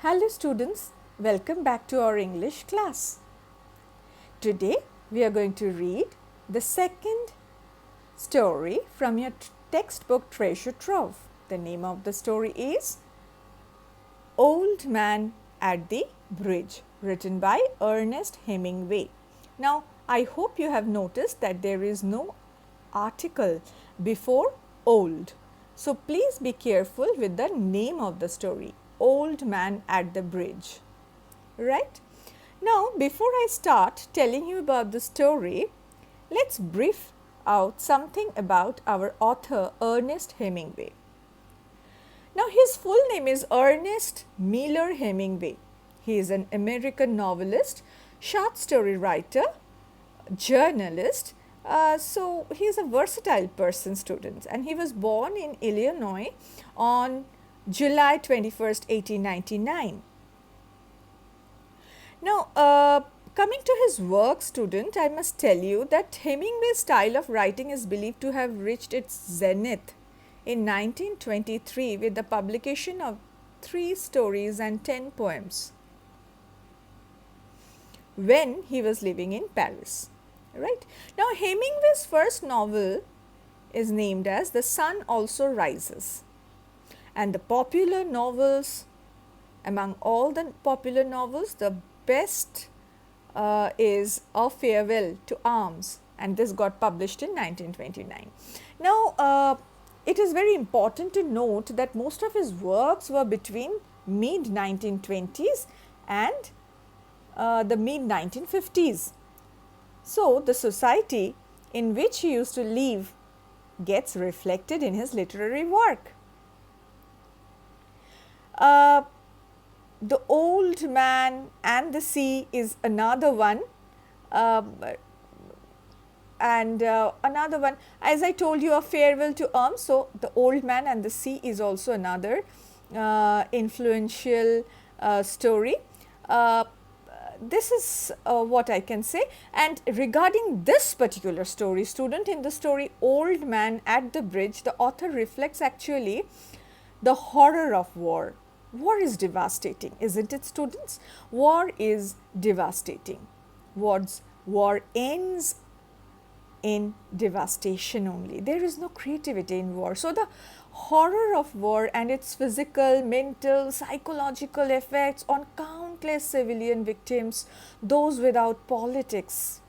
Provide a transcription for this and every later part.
Hello students, welcome back to our English class. Today we are going to read the second story from your textbook Treasure Trove. The name of the story is Old Man at the Bridge, written by Ernest Hemingway. Now I hope you have noticed that there is no article before old. So please be careful with the name of the story. Old Man at the Bridge, right? Now, before I start telling you about the story, let's brief out something about our author Ernest Hemingway. Now, his full name is Ernest Miller Hemingway. He is an American novelist, short story writer, journalist. So, he is a versatile person, students, and he was born in Illinois on July 21st, 1899. Now, coming to his work, student, I must tell you that Hemingway's style of writing is believed to have reached its zenith in 1923 with the publication of 3 stories and 10 poems when he was living in Paris. Right? Now, Hemingway's first novel is named as The Sun Also Rises. And the popular novels, among all the popular novels, the best is A Farewell to Arms, and this got published in 1929. Now, it is very important to note that most of his works were between mid 1920s and the mid 1950s. So, the society in which he used to live gets reflected in his literary work. The Old Man and the Sea is another one, another one, as I told you, A Farewell to Arms. So, The Old Man and the Sea is also another influential story. This is what I can say. And regarding this particular story, student, in the story Old Man at the Bridge, the author reflects actually the horror of war. War is devastating, isn't it, students? War is devastating. War ends in devastation only. There is no creativity in war. So, the horror of war and its physical, mental, psychological effects on countless civilian victims, those without politics,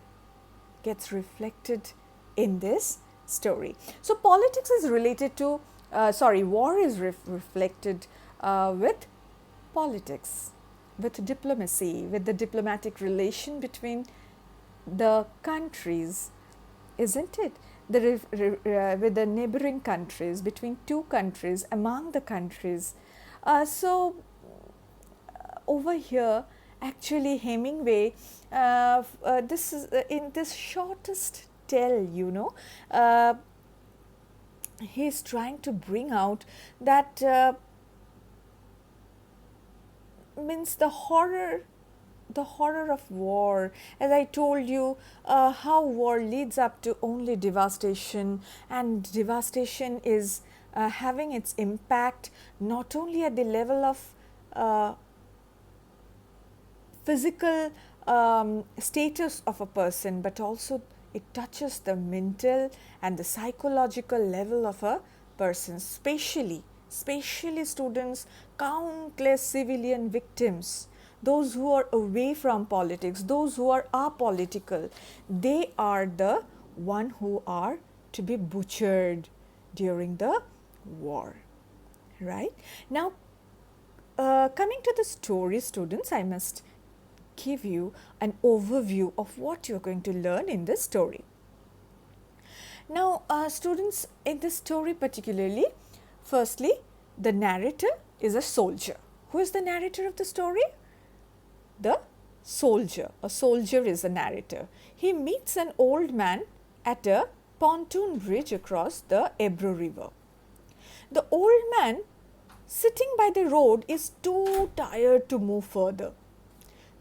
gets reflected in this story. So, politics is related to, war is reflected with politics, with diplomacy, with the diplomatic relation between the countries, isn't it? With the neighboring countries, between two countries, among the countries. Over here, actually, Hemingway, this is in this shortest tale, he is trying to bring out that means the horror of war. As I told you, how war leads up to only devastation, and devastation is having its impact not only at the level of physical status of a person, but also it touches the mental and the psychological level of a person, especially students, countless civilian victims, those who are away from politics, those who are apolitical, they are the one who are to be butchered during the war, right? Now, coming to the story, students, I must give you an overview of what you are going to learn in this story. Now, students, in this story particularly, firstly, the narrator is a soldier. Who is the narrator of the story? The soldier. A soldier is a narrator. He meets an old man at a pontoon bridge across the Ebro River. The old man sitting by the road is too tired to move further.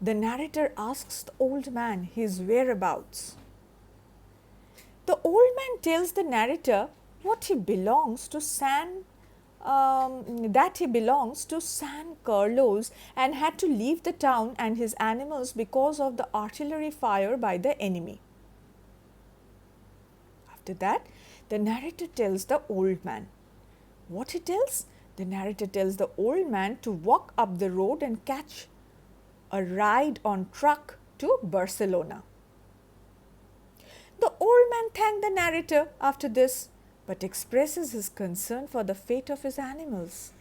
The narrator asks the old man his whereabouts. The old man tells the narrator what he belongs to San that he belongs to San Carlos and had to leave the town and his animals because of the artillery fire by the enemy. After that, the narrator tells the old man. What he tells? The narrator tells the old man to walk up the road and catch a ride on truck to Barcelona. The old man thanked the narrator after this, but expresses his concern for the fate of his animals.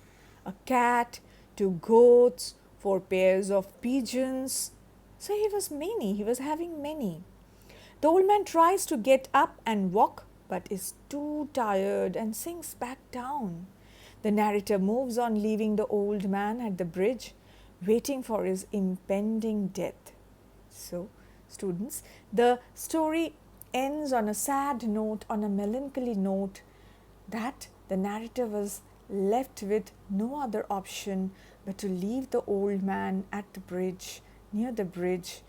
A cat, 2 goats, 4 pairs of pigeons. So he was having many. The old man tries to get up and walk, but is too tired and sinks back down. The narrator moves on, leaving the old man at the bridge, waiting for his impending death. So, students, the story ends on a sad note, on a melancholy note, that the narrator was left with no other option but to leave the old man at the bridge, near the bridge,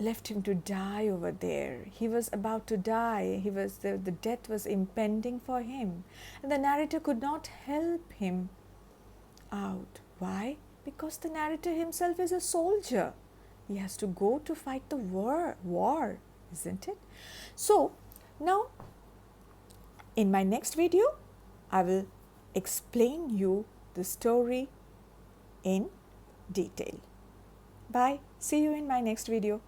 left him to die over there. He was about to die. The death was impending for him. And the narrator could not help him out. Why? Because the narrator himself is a soldier. He has to go to fight the war, isn't it? So, now in my next video, I will explain you the story in detail. Bye. See you in my next video.